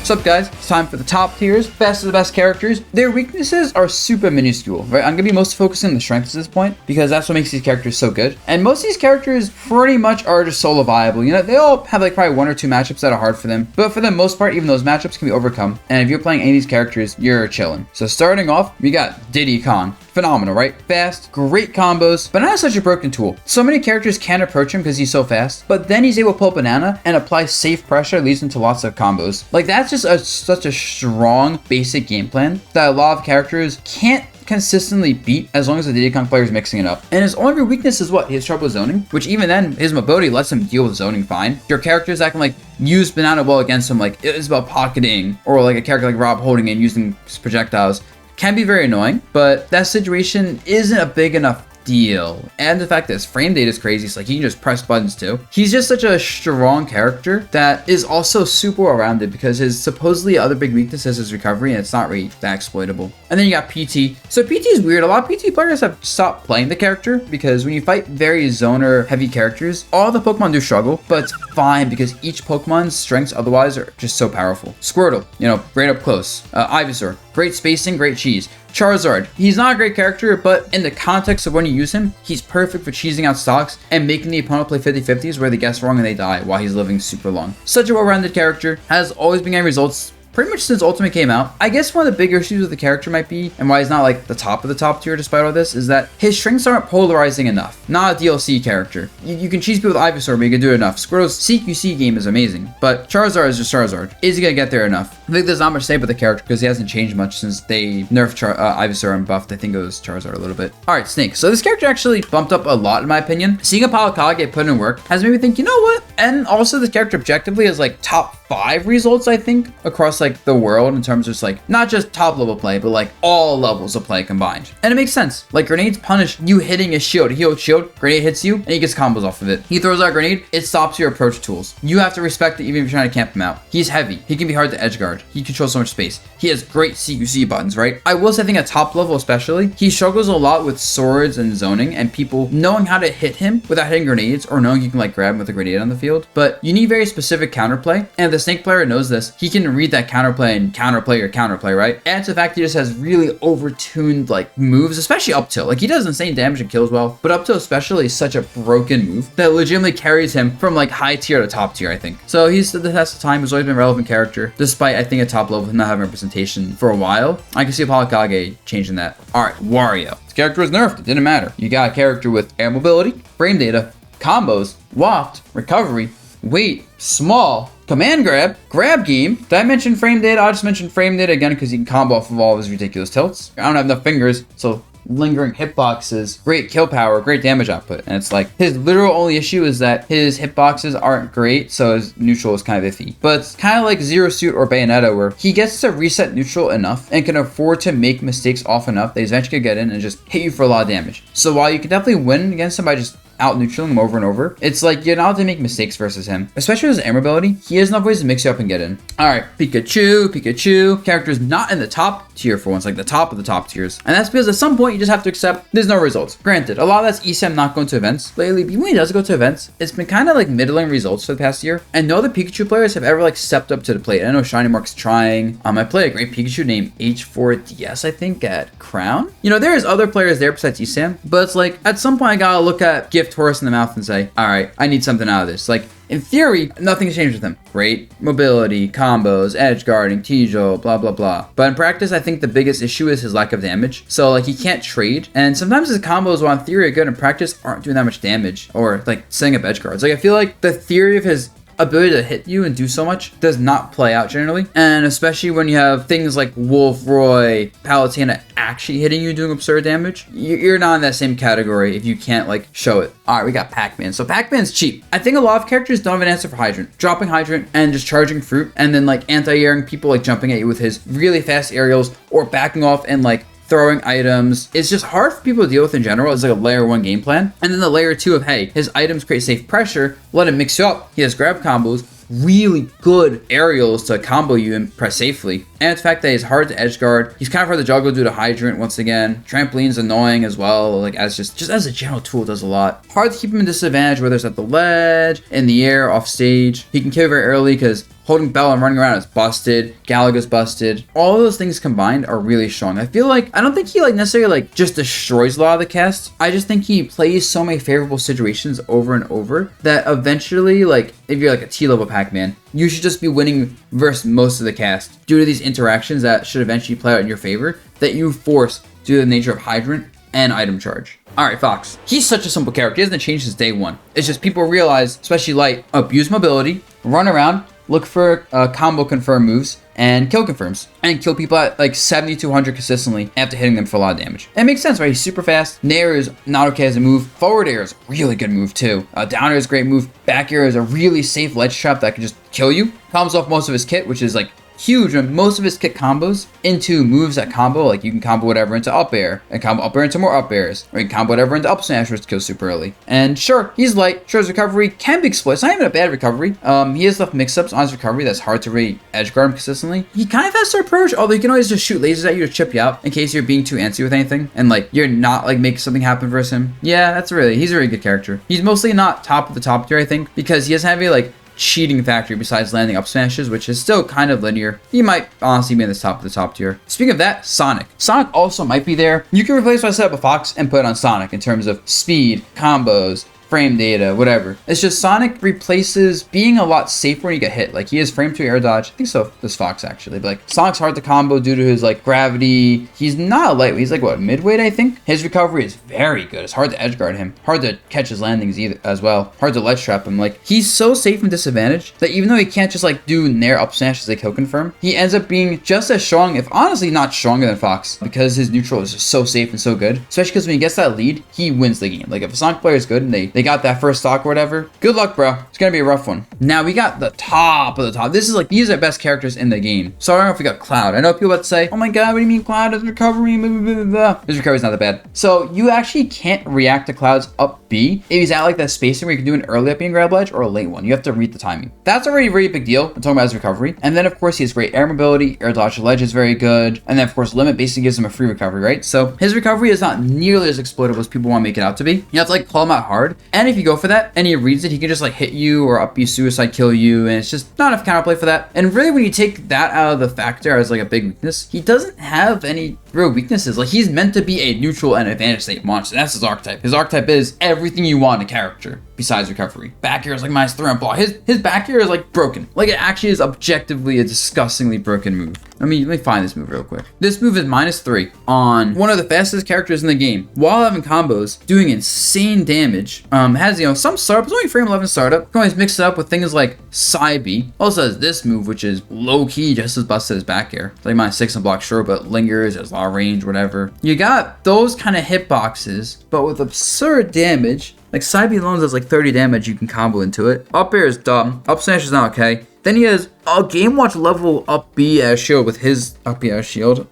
What's up, guys? It's time for the top tiers, best of the best characters. Their weaknesses are super minuscule, right? I'm gonna be most focusing on the strengths at this point because that's what makes these characters so good. And most of these characters pretty much are just solo viable. You know, they all have like probably 1 or 2 matchups that are hard for them, but for the most part, even those matchups can be overcome. And if you're playing any of these characters, you're chilling. So starting off, we got Diddy Kong. Phenomenal, right? Fast, great combos, but not such a broken tool. So many characters can't approach him because he's so fast, but then he's able to pull banana and apply safe pressure, leads into lots of combos. Like that's just such a strong basic game plan that a lot of characters can't consistently beat as long as the Diddy Kong player is mixing it up. And his only weakness is what? He has trouble with zoning, which even then, his mobility lets him deal with zoning fine. Your characters that can like use banana well against him, like Isabel pocketing, or like a character like Rob holding and using projectiles, can be very annoying, but that situation isn't a big enough deal. And the fact that his frame data is crazy, so like he can just press buttons too. He's just such a strong character that is also super well-rounded because his supposedly other big weakness is his recovery, and it's not really that exploitable. And then you got PT. So PT is weird. A lot of PT players have stopped playing the character because when you fight very zoner heavy characters, all the Pokemon do struggle, but it's fine because each Pokemon's strengths otherwise are just so powerful. Squirtle, you know, great up close. Ivysaur, great spacing, great cheese. Charizard, he's not a great character, but in the context of when you use him, he's perfect for cheesing out stocks and making the opponent play 50-50s where they guess wrong and they die while he's living super long. Such a well-rounded character, has always been getting results pretty much since Ultimate came out. I guess one of the bigger issues with the character might be, and why he's not like the top of the top tier despite all this, is that his strengths aren't polarizing enough. Not a DLC character. You can cheese people with Ivysaur, but you can do it enough. Squirtle's CQC game is amazing, but Charizard is just Charizard. Is he gonna get there enough? I think there's not much to say about the character because he hasn't changed much since they nerfed Ivysaur and buffed, I think it was Charizard a little bit. Alright, Snake. So this character actually bumped up a lot in my opinion. Seeing a Moukala get put in work has made me think, you know what? And also this character objectively is like top 5 results, I think, across like the world in terms of just like not just top level play, but like all levels of play combined. And it makes sense. Like grenades punish you hitting his shield. He holds shield, grenade hits you, and he gets combos off of it. He throws out a grenade, it stops your approach tools. You have to respect it even if you're trying to camp him out. He's heavy. He can be hard to edge guard. He controls so much space. He has great CQC buttons, right? I will say, I think at top level especially, he struggles a lot with swords and zoning and people knowing how to hit him without hitting grenades or knowing you can like grab him with a grenade on the field. But you need very specific counterplay, and if the Snake player knows this, he can read that counterplay and counterplay your counterplay, right? And to the fact he just has really overtuned like moves, especially up tilt. Like he does insane damage and kills well, but up tilt especially is such a broken move that legitimately carries him from like high tier to top tier, I think. So he's the test of time. He's always been a relevant character, despite I think at top level not having representation for a while. I can see Moukala changing that. Alright, Wario. This character was nerfed, it didn't matter. You got a character with air mobility, frame data, combos, waft, recovery, weight, small, command grab game. Did I mention frame data? I'll just mention frame data again because he can combo off of all of his ridiculous tilts. I don't have enough fingers, so lingering hitboxes, great kill power, great damage output. And it's like his literal only issue is that his hitboxes aren't great, so his neutral is kind of iffy. But it's kind of like Zero Suit or Bayonetta where he gets to reset neutral enough and can afford to make mistakes off enough that he's eventually gonna get in and just hit you for a lot of damage. So while you can definitely win against him by just out neutraling him over and over, it's like you're not allowed to make mistakes versus him. Especially with his air mobility, he has enough ways to mix you up and get in. Alright, Pikachu. Character's not in the top tier for once, like the top of the top tiers. And that's because at some point you just have to accept there's no results. Granted, a lot of that's ESAM not going to events. Lately, even when he does go to events, it's been kind of like middling results for the past year. And no other Pikachu players have ever like stepped up to the plate. I know Shiny Mark's trying. I play a great Pikachu named H4DS, I think, at Crown. You know, there's other players there besides ESAM, but it's like at some point I gotta look at Gift Horse in the mouth and say, all right, I need something out of this. Like in theory, nothing's changed with him. Great mobility, combos, edge guarding, T-Jolt, blah, blah, blah. But in practice, I think the biggest issue is his lack of damage. So like he can't trade. And sometimes his combos, while in theory are good, in practice aren't doing that much damage or like setting up edge guards. Like I feel like the theory of his ability to hit you and do so much does not play out generally, and especially when you have things like Wolf, Roy, Palutena actually hitting you doing absurd damage, you're not in that same category if you can't like show it. All right, we got Pac-Man. So Pac-Man's cheap. I think a lot of characters don't have an answer for Hydrant. Dropping Hydrant and just charging fruit and then like anti-airing people, like jumping at you with his really fast aerials or backing off and like throwing items. It's just hard for people to deal with in general. It's like a layer 1 game plan. And then the layer 2 of, hey, his items create safe pressure, let him mix you up. He has grab combos, really good aerials to combo you and press safely. And the fact that he's hard to edge guard. He's kind of hard to juggle due to Hydrant once again. Trampoline's annoying as well, like as just as a general tool, it does a lot. Hard to keep him in disadvantage, whether it's at the ledge, in the air, off stage. He can kill very early because holding Bell and running around is busted. Galaga's busted. All those things combined are really strong. I feel like, I don't think he like necessarily like just destroys a lot of the cast. I just think he plays so many favorable situations over and over that eventually, like if you're like a T-level Pac-Man, you should just be winning versus most of the cast due to these interactions that should eventually play out in your favor that you force due to the nature of Hydrant and item charge. Alright, Fox. He's such a simple character. He hasn't changed since day one. It's just people realize, especially Light, abuse mobility, run around, look for combo confirm moves, and kill confirms. And kill people at like 70 to 100 consistently after hitting them for a lot of damage. And it makes sense, right? He's super fast. Nair is not okay as a move. Forward air is a really good move too. Down air is a great move. Back air is a really safe ledge trap that can just kill you. Combos off most of his kit, which is like huge, and most of his kit combos into moves that combo, like you can combo whatever into up air, and combo up air into more up airs, or you can combo whatever into up smash, which kills super early. And sure, he's light, sure his recovery can be exploited. It's not even a bad recovery. He has enough mix-ups on his recovery that's hard to really edge guard him consistently. He kind of has to approach, although you can always just shoot lasers at you to chip you out in case you're being too antsy with anything, and like you're not like making something happen versus him. Yeah, he's a really good character. He's mostly not top of the top tier, I think, because he doesn't have any like cheating factor besides landing up smashes, which is still kind of linear. He might honestly be in the top of the top tier. Speaking of that, Sonic also might be there. You can replace what I said with Fox and put it on Sonic in terms of speed, combos, frame data, whatever. It's just Sonic replaces being a lot safer when you get hit. Like he has frame 2 air dodge. I think so does Fox actually. But like Sonic's hard to combo due to his like gravity. He's not a lightweight. He's like what, midweight, I think. His recovery is very good. It's hard to edge guard him. Hard to catch his landings either as well. Hard to ledge trap him. Like he's so safe and disadvantaged that even though he can't just like do nair up smash as a kill confirm, he ends up being just as strong, if honestly not stronger than Fox, because his neutral is just so safe and so good. Especially because when he gets that lead, he wins the game. Like if a Sonic player is good and they got that first stock or whatever, good luck, bro. It's gonna be a rough one. Now we got the top of the top. This is like, these are the best characters in the game. So I don't know if we got Cloud. I know people about to say, oh my god, what do you mean Cloud is recovery? Blah, blah, blah, blah. His recovery's not that bad. So you actually can't react to Cloud's up B if he's at like that spacing where you can do an early up B and grab ledge or a late one. You have to read the timing. That's already a very big deal. I'm talking about his recovery. And then of course he has great air mobility, air dodge to ledge is very good. And then of course limit basically gives him a free recovery, right? So his recovery is not nearly as exploitable as people want to make it out to be. You have to like call him out hard. And if you go for that and he reads it, he can just like hit you or up B suicide kill you. And it's just not enough counterplay for that. And really when you take that out of the factor as like a big weakness, he doesn't have any real weaknesses. Like he's meant to be a neutral and advantage state monster. That's his archetype. His archetype is everything you want in a character besides recovery. Back air is like -3 on block. His back air is like broken. Like it actually is objectively a disgustingly broken move. Let me find this move real quick. This move is -3 on one of the fastest characters in the game while having combos, doing insane damage. Has, you know, some startup. It's only frame 11 startup. You can always mix it up with things like Psy B. Also has this move, which is low-key just as busted as back air. It's like -6 on block, sure, but lingers, has a lot of range, whatever. You got those kind of hitboxes, but with absurd damage. Like Psy B alone does like 30 damage, you can combo into it. Up air is dumb. Up smash is not okay. Then he has a Game Watch level up B as shield with his up B as shield.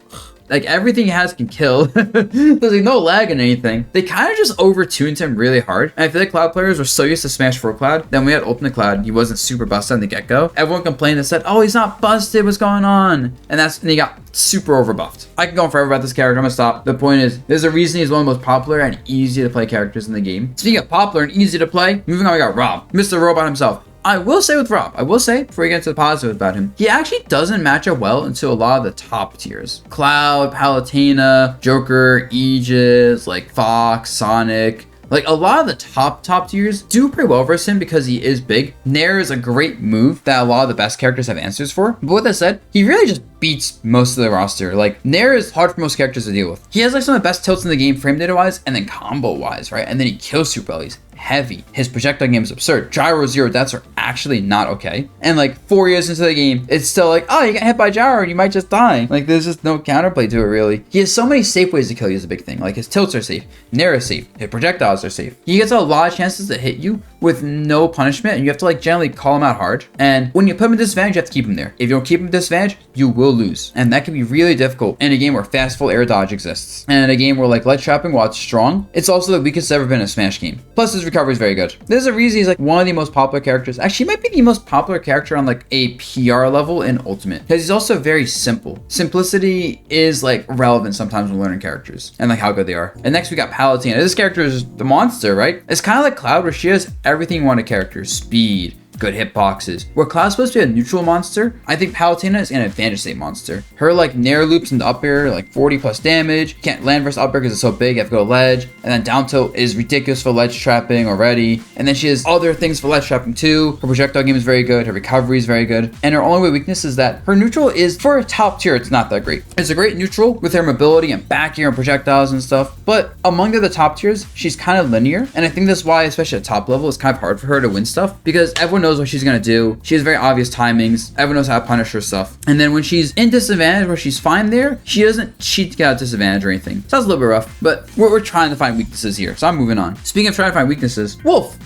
Like everything he has can kill. There's like no lag in anything. They kind of just over-tuned him really hard. And I feel like Cloud players were so used to Smash 4 Cloud. Then we had Ultimate Cloud. He wasn't super busted on the get-go. Everyone complained and said, oh, he's not busted. What's going on? And he got super overbuffed. I can go on forever about this character. I'm gonna stop. The point is, there's a reason he's one of the most popular and easy to play characters in the game. Speaking of popular and easy to play, moving on, we got Rob, Mr. Robot himself. I will say with Rob, before we get into the positive about him, he actually doesn't match up well into a lot of the top tiers. Cloud, Palutena, Joker, Aegis, like Fox, Sonic. Like a lot of the top tiers do pretty well versus him because he is big. Nair is a great move that a lot of the best characters have answers for. But with that said, he really just beats most of the roster. Like Nair is hard for most characters to deal with. He has like some of the best tilts in the game frame data wise and then combo wise, right? And then he kills super early. Heavy. His projectile game is absurd. Gyro 0 deaths are actually not okay. And like 4 years into the game, it's still like, oh, you got hit by Gyro and you might just die. Like there's just no counterplay to it really. He has so many safe ways to kill you is a big thing. Like his tilts are safe, Nair is safe, his projectiles are safe. He gets a lot of chances to hit you with no punishment, and you have to like generally call him out hard. And when you put him at disadvantage, you have to keep him there. If you don't keep him at disadvantage, you will lose. And that can be really difficult in a game where fast full air dodge exists. And in a game where like ledge trapping, while it's strong, it's also the weakest it's ever been in a Smash game. Plus his recovery is very good. There's a reason he's like one of the most popular characters. Actually, he might be the most popular character on like a PR level in Ultimate, because he's also very simple. Simplicity is like relevant sometimes when learning characters and like how good they are. And next we got Palutena. This character is the monster, right? It's kind of like Cloud, where she has everything you want in a character: speed, good hitboxes. Where Cloud's supposed to be a neutral monster, I think Palutena is an advantage state monster. Her like nair loops into up air, like 40 plus damage. Can't land versus up air because it's so big, you have to go ledge. And then down tilt is ridiculous for ledge trapping already. And then she has other things for ledge trapping too. Her projectile game is very good, her recovery is very good. And her only weakness is that her neutral is, for a top tier, it's not that great. It's a great neutral with her mobility and back air and projectiles and stuff. But among the top tiers, she's kind of linear. And I think that's why, especially at top level, it's kind of hard for her to win stuff, because everyone knows what she's gonna do. She has very obvious timings. Everyone knows how to punish her stuff. And then when she's in disadvantage, where she's fine there, she doesn't cheat to get out of disadvantage or anything. Sounds a little bit rough, but we're trying to find weaknesses here. So I'm moving on. Speaking of trying to find weaknesses, Wolf.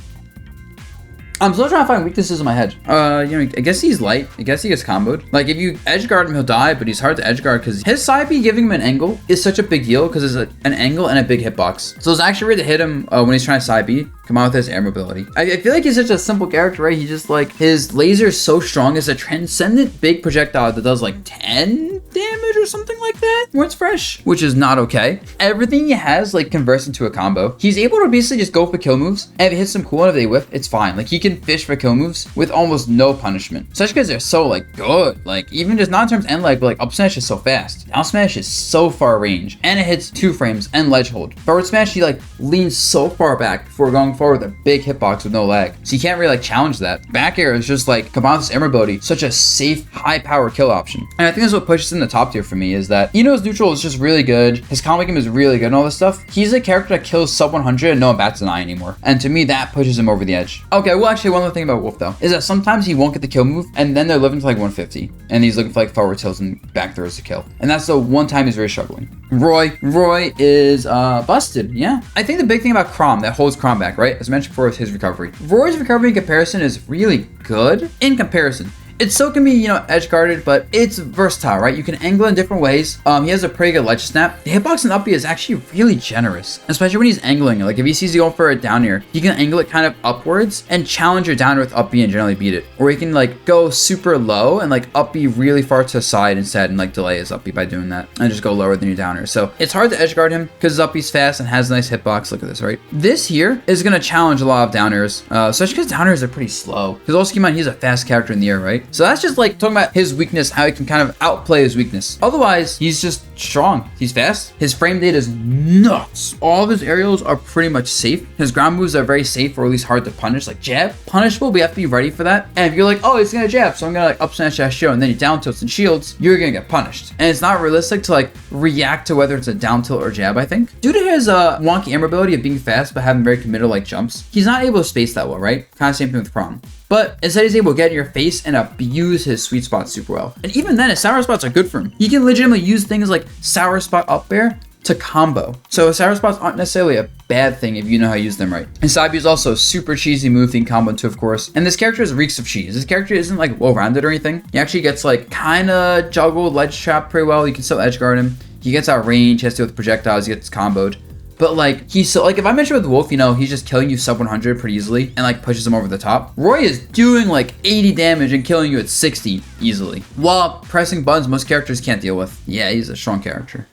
I'm still trying to find weaknesses in my head. I guess he's light. I guess he gets comboed. Like, if you edge guard him, he'll die, but he's hard to edge guard because his side B giving him an angle is such a big deal, because it's an angle and a big hitbox. So it's actually weird to hit him when he's trying to side B, come out with his air mobility. I feel like he's such a simple character, right? He just like, his laser is so strong. It's a transcendent big projectile that does like 10 damage or something like that when it's fresh, which is not okay. Everything he has like converts into a combo. He's able to basically just go for kill moves, and if it hits them cool, and if they whiff, it's fine. Like, he can fish for kill moves with almost no punishment, especially because they're so like good. Like, even just not in terms of end leg, but like up smash is so fast, down smash is so far range, and it hits 2 frames and ledge hold. Forward smash, he like leans so far back before going forward with a big hitbox with no lag, so you can't really like challenge that. Back air is just like, combined with his air mobility, such a safe high power kill option. And I think that's what pushes in the top tier for me, is that his neutral is just really good, his combo game is really good and all this stuff. He's a character that kills sub 100 and no one bats an eye anymore, and to me that pushes him over the edge. Okay, well, actually, one other thing about Wolf though is that sometimes he won't get the kill move, and then they're living to like 150, and he's looking for like forward tilts and back throws to kill, and that's the one time he's very struggling. Roy is busted. Yeah, I think the big thing about Chrom that holds Chrom back, right, as I mentioned before, is his recovery. Roy's recovery in comparison is really good in comparison. It still can be, edge guarded, but it's versatile, right? You can angle in different ways. He has a pretty good ledge snap. The hitbox and up B is actually really generous, especially when he's angling. Like, if he sees you going for a down air, he can angle it kind of upwards and challenge your down air with up B and generally beat it. Or he can like go super low and like up B really far to the side instead, and like delay his up B by doing that, and just go lower than your down air. So it's hard to edge guard him because his up B's fast and has a nice hitbox. Look at this, right? This here is gonna challenge a lot of down airs, especially because down airs are pretty slow. Because also keep in mind, he's a fast character in the air, right? So that's just like talking about his weakness, how he can kind of outplay his weakness. Otherwise, he's just strong. He's fast. His frame data is nuts. All of his aerials are pretty much safe. His ground moves are very safe, or at least hard to punish. Like jab, punishable, but you have to be ready for that. And if you're like, oh, it's gonna jab, so I'm gonna like up smash that shield, and then you down tilts and shields, you're gonna get punished. And it's not realistic to like react to whether it's a down tilt or jab, I think. Due to his wonky air mobility of being fast but having very committal like jumps, he's not able to space that well, right? Kind of same thing with Chrom. But instead, he's able to get in your face and abuse his sweet spot super well. And even then, his sour spots are good for him. He can legitimately use things like sour spot up air to combo. So sour spots aren't necessarily a bad thing if you know how to use them right. And side B is also a super cheesy move thing combo into, of course. And this character is reeks of cheese. This character isn't like well-rounded or anything. He actually gets like kind of juggled, ledge trap pretty well. You can still edge guard him. He gets out range, he has to deal with projectiles, he gets comboed. But like, he's so, like, if I mention with Wolf, he's just killing you sub 100 pretty easily and like pushes him over the top. Roy is doing like 80 damage and killing you at 60 easily, while pressing buttons most characters can't deal with. Yeah, he's a strong character.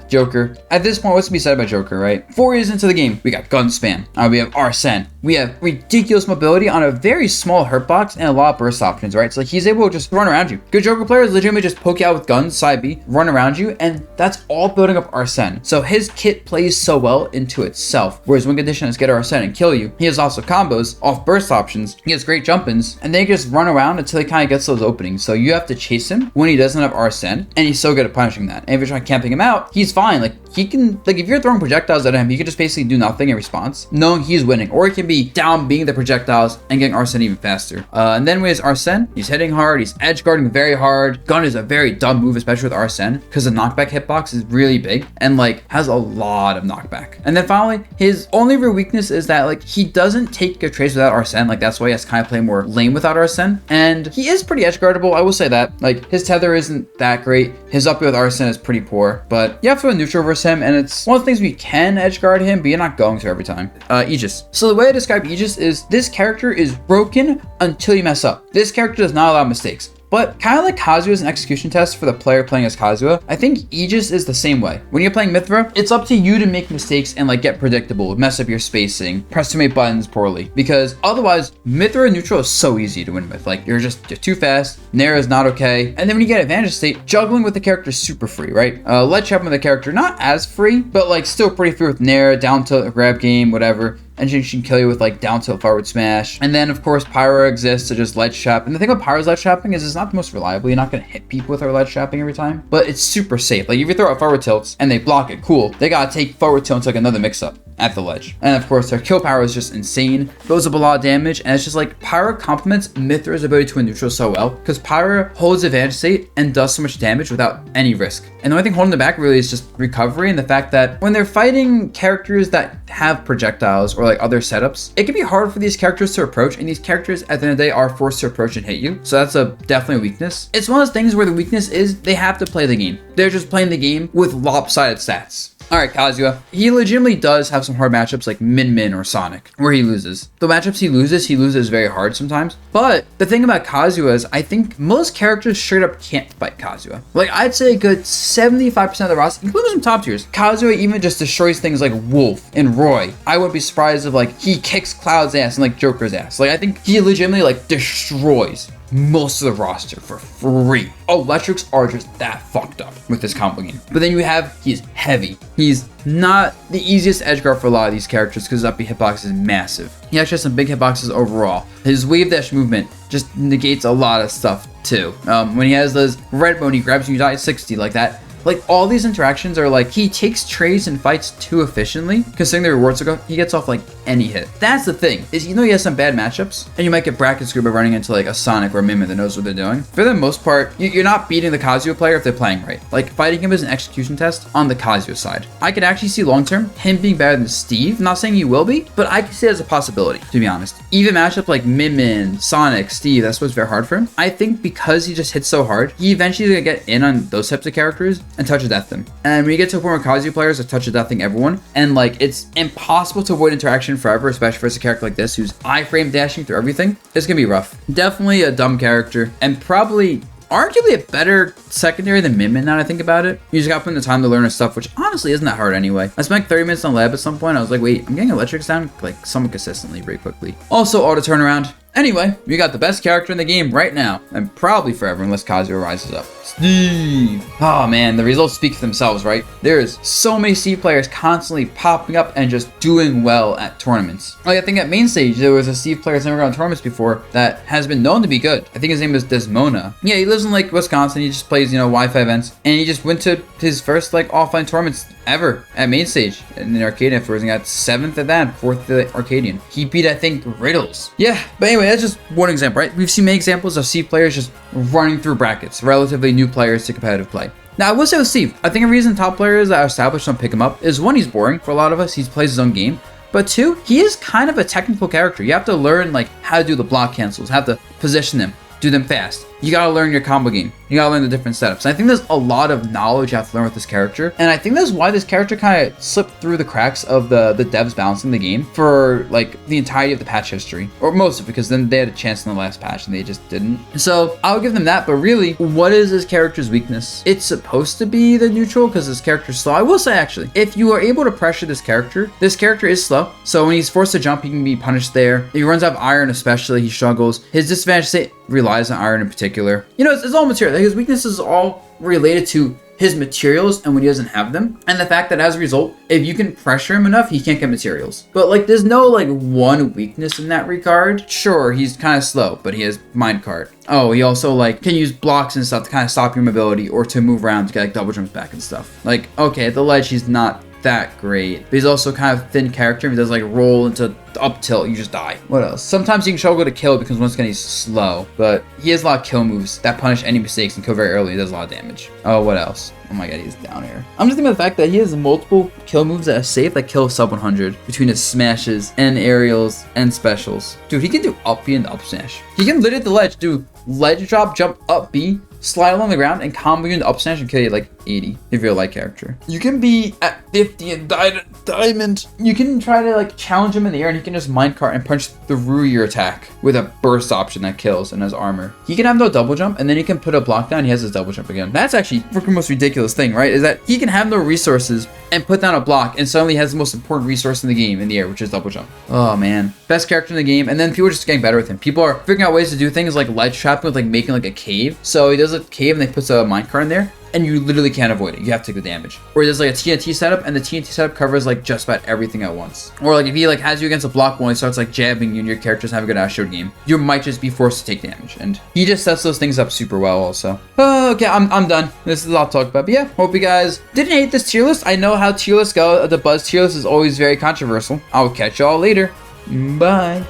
Joker. At this point, what's to be said about Joker, right? 4 years into the game, we got gun spam. We have Arsene. We have ridiculous mobility on a very small hurt box and a lot of burst options, right? So like, he's able to just run around you. Good Joker players legitimately just poke you out with guns, side B, run around you, and that's all building up Arsene. So his kit plays so well into itself, whereas one condition is get Arsene and kill you. He has also combos off burst options. He has great jump-ins, and they just run around until he kind of gets those openings. So you have to chase him when he doesn't have Arsene, and he's so good at punishing that. And if you're trying camping him out, he's fine. Like, he can, like, if you're throwing projectiles at him, he can just basically do nothing in response, knowing he's winning. Or he can be down being the projectiles and getting Arsene even faster. And then with Arsene, he's hitting hard, he's edge guarding very hard. Gun is a very dumb move, especially with Arsene, because the knockback hitbox is really big and like has a lot of knockback. And then finally, his only real weakness is that like he doesn't take good trades without Arsene. Like that's why he has to kind of play more lane without Arsene. And he is pretty edge guardable, I will say that. Like his tether isn't that great. His up with Arsene is pretty poor, but you have to neutral versus him, and it's one of the things we can edge guard him, but you're not going to every time. Aegis. So the way I describe Aegis is this character is broken until you mess up. This character does not allow mistakes. But kind of like Kazuya is an execution test for the player playing as Kazuya, I think Aegis is the same way. When you're playing Mithra, it's up to you to make mistakes and like get predictable, mess up your spacing, press too many buttons poorly. Because otherwise, Mithra neutral is so easy to win with. Like you're too fast, Nair is not okay. And then when you get advantage state, juggling with the character is super free, right? Ledge trapping with the character, not as free, but like still pretty free with Nair, down tilt, grab game, whatever. And she can kill you with like down tilt forward smash. And then of course Pyro exists to just ledge trap. And the thing about Pyro's ledge trapping is it's not the most reliable. You're not gonna hit people with her ledge trapping every time, but it's super safe. Like if you throw out forward tilts and they block it, cool. They gotta take forward tilt into like another mix up at the ledge. And of course, their kill power is just insane. Goes up a lot of damage, and it's just like Pyro complements Mithra's ability to win neutral so well, because Pyro holds advantage state and does so much damage without any risk. And the only thing holding them back really is just recovery, and the fact that when they're fighting characters that have projectiles or like other setups, it can be hard for these characters to approach, and these characters at the end of the day are forced to approach and hit you. So that's definitely a weakness. It's one of those things where the weakness is they have to play the game. They're just playing the game with lopsided stats. Alright, Kazuya. He legitimately does have some hard matchups like Min or Sonic, where he loses. The matchups he loses very hard sometimes. But the thing about Kazuya is I think most characters straight up can't fight Kazuya. Like I'd say a good 75% of the roster, including some top tiers, Kazuya even just destroys things like Wolf and Roy. I wouldn't be surprised if like he kicks Cloud's ass and like Joker's ass. Like I think he legitimately like destroys most of the roster for free. Electrics are just that fucked up with this combo game. But then you have, he's heavy. He's not the easiest edge guard for a lot of these characters because his up B hitbox is massive. He actually has some big hitboxes overall. His wave dash movement just negates a lot of stuff too. When he has those red mode, he grabs you, you die at 60 like that. Like all these interactions are like he takes trades and fights too efficiently, considering the rewards go, he gets off like any hit. That's the thing, is you know he has some bad matchups and you might get bracket screwed by running into like a Sonic or a Mimim that knows what they're doing. For the most part, you're not beating the Kazuya player if they're playing right. Like fighting him is an execution test on the Kazuya side. I could actually see long term him being better than Steve. I'm not saying he will be, but I can see it as a possibility, to be honest. Even matchup like Mimim, Sonic, Steve, that's what's very hard for him. I think because he just hits so hard, he eventually is gonna get in on those types of characters and touch of death them. And when you get to a point where Kazuya players are touch of deathing everyone, and like it's impossible to avoid interaction forever, especially for a character like this who's iframe dashing through everything, it's gonna be rough. Definitely a dumb character, and probably arguably a better secondary than Min now that I think about it. You just got to put in the time to learn his stuff, which honestly isn't that hard anyway. I spent like 30 minutes on lab at some point. I was like, wait, I'm getting electrics down like somewhat consistently very quickly. Also auto turnaround. Anyway, we got the best character in the game right now, and probably forever unless Kazuya rises up. Steve. Oh man, the results speak for themselves, right? There's so many Steve players constantly popping up and just doing well at tournaments. Like I think at main stage, there was a Steve player that's never gone to tournaments before that has been known to be good. I think his name is Desmona. Yeah, he lives in like Wisconsin. He just plays, Wi-Fi events, and he just went to his first like offline tournaments ever at main stage in the Arcadian afterwards and got 7th at that, 4th at the Arcadian. He beat, I think, Riddles. Yeah, but anyway, that's just one example, right? We've seen many examples of Steve players just running through brackets, relatively new players to competitive play. Now, I will say with Steve, I think a reason top players that are established don't pick him up is one, he's boring for a lot of us. He plays his own game. But two, he is kind of a technical character. You have to learn like how to do the block cancels, how to position them, do them fast. You gotta learn your combo game. You gotta learn the different setups. And I think there's a lot of knowledge you have to learn with this character. And I think that's why this character kind of slipped through the cracks of the devs balancing the game for like the entirety of the patch history. Or most of it, because then they had a chance in the last patch and they just didn't. So I'll give them that, but really, what is this character's weakness? It's supposed to be the neutral because this character's slow. I will say actually, if you are able to pressure this character is slow. So when he's forced to jump, he can be punished there. If he runs out of iron especially, he struggles. His disadvantage state relies on iron in particular. It's all material. His weakness is all related to his materials and when he doesn't have them. And the fact that as a result, if you can pressure him enough, he can't get materials. But like there's no like one weakness in that regard. Sure, he's kind of slow, but he has minecart. Oh, he also like can use blocks and stuff to kind of stop your mobility or to move around to get like double jumps back and stuff. Like, okay, at the ledge, he's not that great. But he's also kind of thin character. If he does like roll into up tilt, you just die. What else? Sometimes you can struggle to kill because once again he's slow, but he has a lot of kill moves that punish any mistakes and kill very early. He does a lot of damage. Oh, what else? Oh my god, he's down here. I'm just thinking about the fact that he has multiple kill moves that are safe that kill sub 100 between his smashes and aerials and specials. Dude, he can do up B and up smash. He can literally at the ledge do ledge drop, jump up B, slide along the ground, and combo you into up smash and kill you at like 80 if you're a light character. You can be at 50 and die to diamond. You can try to like challenge him in the air and he can just minecart and punch through your attack with a burst option that kills and has armor. He can have no double jump and then he can put a block down. He has his double jump again. That's actually freaking most ridiculous thing, right? Is that he can have no resources and put down a block and suddenly has the most important resource in the game in the air, which is double jump. Oh man, best character in the game. And then people are just getting better with him. People are figuring out ways to do things like ledge trapping with like making like a cave. So he does a cave and then puts a minecart in there, and you literally can't avoid it. You have to take the damage. Or there's like a TNT setup, and the TNT setup covers like just about everything at once. Or like if he like has you against a block wall and he starts like jabbing you and your character's having a good Astro game, you might just be forced to take damage. And he just sets those things up super well also. Okay, I'm done. This is all I'll talk about. But yeah, hope you guys didn't hate this tier list. I know how tier lists go. The Buzz tier list is always very controversial. I'll catch y'all later. Bye.